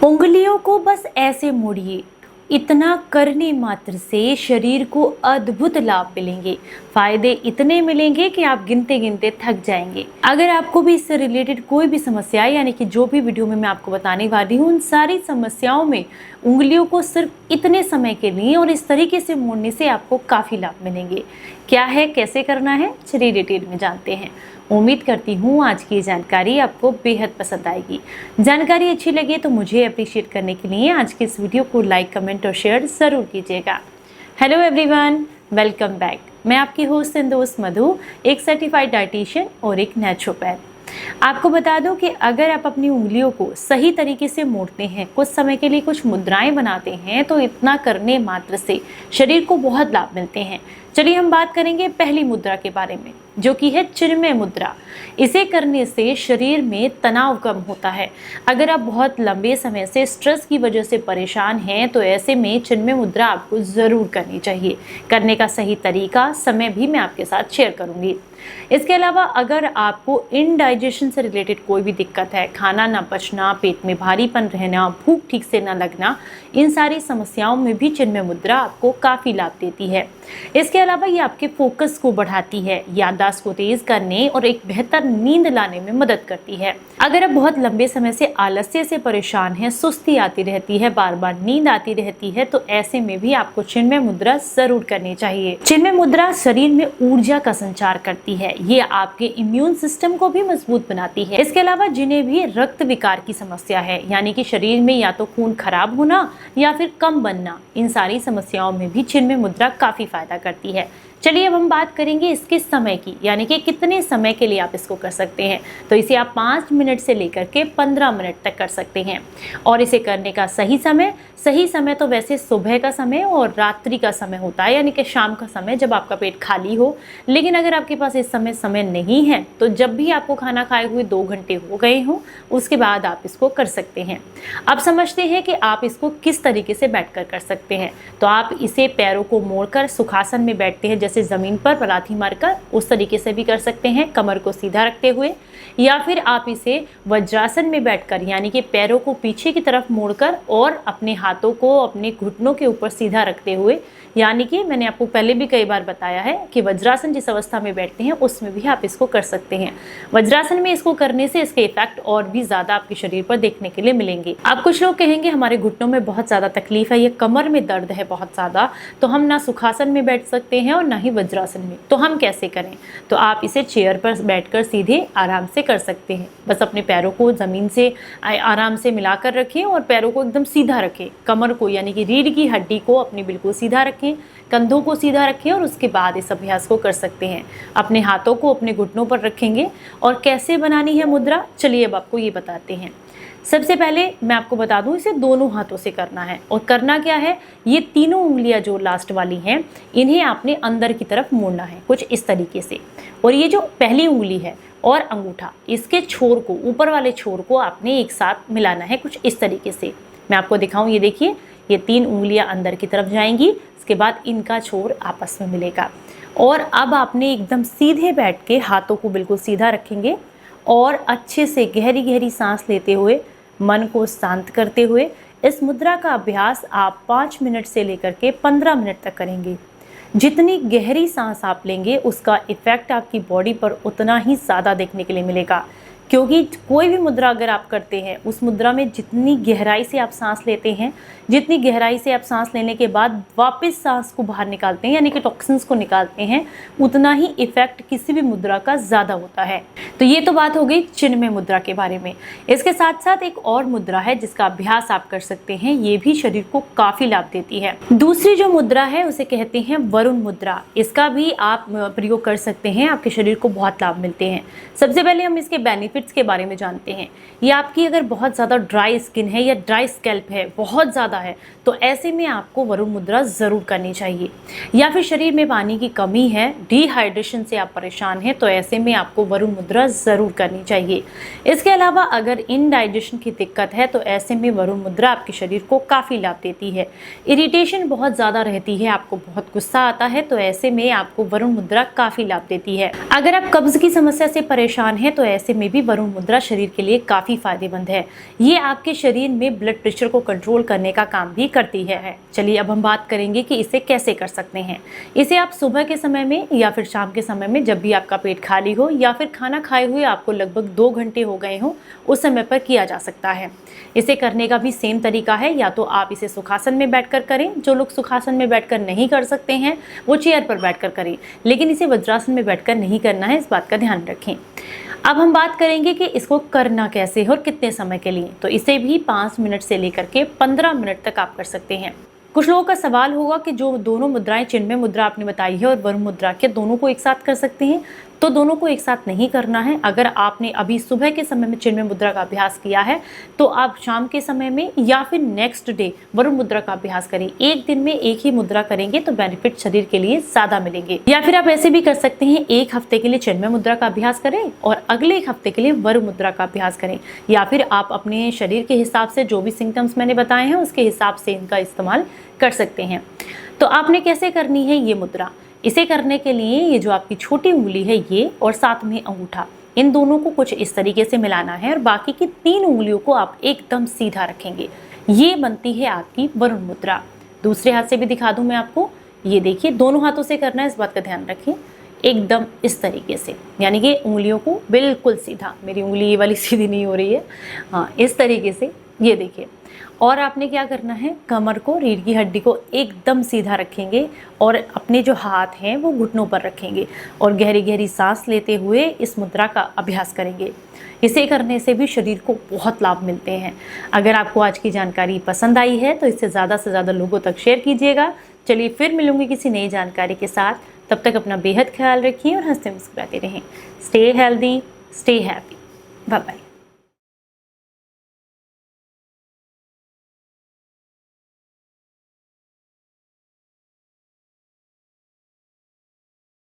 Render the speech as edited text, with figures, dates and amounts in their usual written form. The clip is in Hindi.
उंगलियों को बस ऐसे मोड़िए, इतना करने मात्र से शरीर को अद्भुत लाभ मिलेंगे। फायदे इतने मिलेंगे कि आप गिनते गिनते थक जाएंगे। अगर आपको भी इससे रिलेटेड कोई भी समस्या है, यानी कि जो भी वीडियो में मैं आपको बताने वाली हूँ, उन सारी समस्याओं में उंगलियों को सिर्फ इतने समय के लिए और इस तरीके से मोड़ने से आपको काफ़ी लाभ मिलेंगे। क्या है, कैसे करना है, चलिए डिटेल में जानते हैं। उम्मीद करती हूँ आज की जानकारी आपको बेहद पसंद आएगी। जानकारी अच्छी लगे तो मुझे अप्रिशिएट करने के लिए आज के इस वीडियो को लाइक, कमेंट और शेयर ज़रूर कीजिएगा। Hello everyone, welcome back. मैं आपकी होस्ट एंड दोस्त मधु, एक सर्टिफाइड डाइटिशियन और एक नेचुरोपैथ। आपको बता दूं कि अगर आप अपनी उंगलियों को सही तरीके से मोड़ते हैं, कुछ समय के लिए कुछ मुद्राएं बनाते हैं, तो इतना करने मात्र से शरीर को बहुत लाभ मिलते हैं। चलिए हम बात करेंगे पहली मुद्रा के बारे में, जो कि है चिन्मय मुद्रा। इसे करने से शरीर में तनाव कम होता है। अगर आप बहुत लंबे समय से स्ट्रेस की वजह से परेशान हैं, तो ऐसे में चिन्मय मुद्रा आपको ज़रूर करनी चाहिए। करने का सही तरीका, समय भी मैं आपके साथ शेयर करूंगी। इसके अलावा अगर आपको इनडाइजेशन से रिलेटेड कोई भी दिक्कत है, खाना ना पचना, पेट में भारीपन रहना, भूख ठीक से ना लगना, इन सारी समस्याओं में भी चिन्मय मुद्रा आपको काफ़ी लाभ देती है। इसके अलावा ये आपके फोकस को बढ़ाती है, याददाश्त को तेज करने और एक बेहतर नींद लाने में मदद करती है। अगर आप बहुत लंबे समय से आलस्य से परेशान हैं, सुस्ती आती रहती है, बार बार नींद आती रहती है, तो ऐसे में भी आपको चिन्मय मुद्रा जरूर करनी चाहिए। चिन्मय मुद्रा शरीर में ऊर्जा का संचार करती है। ये आपके इम्यून सिस्टम को भी मजबूत बनाती है। इसके अलावा जिन्हें भी रक्त विकार की समस्या है, यानी कि शरीर में या तो खून खराब होना या फिर कम बनना, इन सारी समस्याओं में भी चिन्मय मुद्रा काफी फायदा करती है। चलिए अब हम बात करेंगे इसके समय की, यानी कि कितने समय के लिए आप इसको कर सकते हैं। तो इसे आप 5 मिनट से लेकर के 15 मिनट तक कर सकते हैं। और इसे करने का सही समय तो वैसे सुबह का समय और रात्रि का समय होता है, यानी कि शाम का समय जब आपका पेट खाली हो। लेकिन अगर आपके पास इस समय नहीं है, तो जब भी आपको खाना खाए हुए 2 घंटे हो गए हों, उसके बाद आप इसको कर सकते हैं। अब समझते हैं कि आप इसको किस तरीके से बैठकर कर सकते हैं। तो आप इसे पैरों को मोड़कर सुखासन में बैठते हैं, जैसे जमीन पर पलाथी मारकर, उस तरीके से भी कर सकते हैं, कमर को सीधा रखते हुए। या फिर आप इसे वज्रासन में बैठकर, यानी कि पैरों को पीछे की तरफ मोड़कर और अपने हाथों को अपने घुटनों के ऊपर सीधा रखते हुए, यानी कि मैंने आपको पहले भी कई बार बताया है कि वज्रासन जिस अवस्था में बैठते हैं उसमें भी आप इसको कर सकते हैं। वज्रासन में इसको करने से इसके इफेक्ट और भी ज्यादा आपके शरीर पर देखने के लिए मिलेंगे। अब कुछ लोग कहेंगे हमारे घुटनों में बहुत ज्यादा तकलीफ है, ये कमर में दर्द है बहुत ज्यादा, तो हम ना सुखासन में बैठ सकते हैं और ना ही वज्रासन में, तो हम कैसे करें। तो आप इसे चेयर पर बैठकर सीधे आराम से कर सकते हैं। बस अपने पैरों को जमीन से आराम से मिलाकर रखें और पैरों को एकदम सीधा रखें। कमर को, यानी कि रीढ़ की हड्डी को अपनी बिल्कुल सीधा रखें, कंधों को सीधा रखें और उसके बाद इस अभ्यास को कर सकते हैं। अपने हाथों को अपने घुटनों पर रखेंगे। और कैसे बनानी है मुद्रा, चलिए अब आपको ये बताते हैं। सबसे पहले मैं आपको बता दूं, इसे दोनों हाथों से करना है। और करना क्या है, ये तीनों उंगलियां जो लास्ट वाली हैं, इन्हें आपने अंदर की तरफ मोड़ना है कुछ इस तरीके से। और ये जो पहली उंगली है और अंगूठा, इसके छोर को, ऊपर वाले छोर को आपने एक साथ मिलाना है कुछ इस तरीके से। मैं आपको दिखाऊं, ये देखिए, ये 3 उंगलियां अंदर की तरफ जाएंगी, इसके बाद इनका छोर आपस में मिलेगा। और अब आपने एकदम सीधे बैठ के हाथों को बिल्कुल सीधा रखेंगे और अच्छे से गहरी गहरी सांस लेते हुए, मन को शांत करते हुए इस मुद्रा का अभ्यास आप 5 मिनट से लेकर के 15 मिनट तक करेंगे। जितनी गहरी सांस आप लेंगे, उसका इफेक्ट आपकी बॉडी पर उतना ही ज़्यादा देखने के लिए मिलेगा। क्योंकि कोई भी मुद्रा अगर आप करते हैं, उस मुद्रा में जितनी गहराई से आप सांस लेते हैं, जितनी गहराई से आप सांस लेने के बाद वापस सांस को बाहर निकालते हैं, यानी कि टॉक्सिन्स को निकालते हैं, उतना ही इफेक्ट किसी भी मुद्रा का ज़्यादा होता है। तो ये तो बात हो गई चिन्मय मुद्रा के बारे में। इसके साथ साथ एक और मुद्रा है जिसका अभ्यास आप कर सकते हैं, ये भी शरीर को काफ़ी लाभ देती है। दूसरी जो मुद्रा है उसे कहते हैं वरुण मुद्रा। इसका भी आप प्रयोग कर सकते हैं, आपके शरीर को बहुत लाभ मिलते हैं। सबसे पहले हम इसके बेनिफिट्स के बारे में जानते हैं। ये आपकी अगर बहुत ज़्यादा ड्राई स्किन है या ड्राई स्कैल्प है, बहुत ज़्यादा है, तो ऐसे में आपको वरुण मुद्रा ज़रूर करनी चाहिए। या फिर शरीर में पानी की कमी है, डिहाइड्रेशन से आप परेशान हैं, तो ऐसे में आपको वरुण मुद्रा ज़रूर करनी चाहिए। इसके अलावा अगर इनडाइजेशन की दिक्कत है, तो ऐसे में वरुण मुद्रा आपके शरीर को काफ़ी लाभ देती है। इरिटेशन बहुत ज़्यादा रहती है, आपको बहुत गुस्सा आता है, तो ऐसे में आपको वरुण मुद्रा काफ़ी लाभ देती है। अगर आप कब्ज़ की समस्या से परेशान हैं, तो ऐसे में भी वरुण मुद्रा शरीर के लिए काफ़ी फायदेमंद है। ये आपके शरीर में ब्लड प्रेशर को कंट्रोल करने का काम भी करती है। चलिए अब हम बात करेंगे कि इसे कैसे कर सकते हैं। इसे आप सुबह के समय में या फिर शाम के समय में, जब भी आपका पेट खाली हो या फिर खाना खाए हुए आपको लगभग 2 घंटे हो गए हो, उस समय पर किया जा सकता है। इसे करने का भी सेम तरीका है, या तो आप इसे सुखासन में बैठकर करें। जो लोग सुखासन में बैठकर नहीं कर सकते हैं वो चेयर पर बैठकर करें, लेकिन इसे वज्रासन में बैठकर नहीं करना है, इस बात का ध्यान रखें। अब हम बात करेंगे कि इसको करना कैसे और कितने समय के लिए। तो इसे भी 5 मिनट से लेकर के 15 मिनट तक आप कर सकते हैं। कुछ लोगों का सवाल होगा कि जो दोनों मुद्राएं, चिन्मय मुद्रा आपने बताई है और वरुण मुद्रा, के दोनों को एक साथ कर सकते हैं? तो दोनों को एक साथ नहीं करना है। अगर आपने अभी सुबह के समय में चिन्मय मुद्रा का अभ्यास किया है तो आप शाम के समय में या फिर नेक्स्ट डे वरुण मुद्रा का अभ्यास करें। एक दिन में एक ही मुद्रा करेंगे तो बेनिफिट शरीर के लिए ज्यादा मिलेंगे। या फिर आप ऐसे भी कर सकते हैं, एक हफ्ते के लिए चिन्मय मुद्रा का अभ्यास करें और अगले एक हफ्ते के लिए वरुण मुद्रा का अभ्यास करें। या फिर आप अपने शरीर के हिसाब से जो भी सिम्टम्स मैंने बताए हैं उसके हिसाब से इनका इस्तेमाल कर सकते हैं। तो आपने कैसे करनी है ये मुद्रा? इसे करने के लिए ये जो आपकी छोटी उंगली है ये और साथ में अंगूठा, इन दोनों को कुछ इस तरीके से मिलाना है और बाकी की 3 उंगलियों को आप एकदम सीधा रखेंगे। ये बनती है आपकी वरुण मुद्रा। दूसरे हाथ से भी दिखा दूं मैं आपको, ये देखिए, दोनों हाथों से करना है, इस बात का ध्यान रखें। एकदम इस तरीके से, यानी कि उंगलियों को बिल्कुल सीधा। मेरी उंगली ये वाली सीधी नहीं हो रही है, हाँ, इस तरीके से, ये देखिए। और आपने क्या करना है, कमर को, रीढ़ की हड्डी को एकदम सीधा रखेंगे और अपने जो हाथ हैं वो घुटनों पर रखेंगे और गहरी गहरी सांस लेते हुए इस मुद्रा का अभ्यास करेंगे। इसे करने से भी शरीर को बहुत लाभ मिलते हैं। अगर आपको आज की जानकारी पसंद आई है तो इसे ज़्यादा से ज़्यादा लोगों तक शेयर कीजिएगा। चलिए फिर मिलूंगी किसी नई जानकारी के साथ। तब तक अपना बेहद ख्याल रखिए और हंसते मुस्कुराते रहें। Stay healthy, stay happy. Bye bye.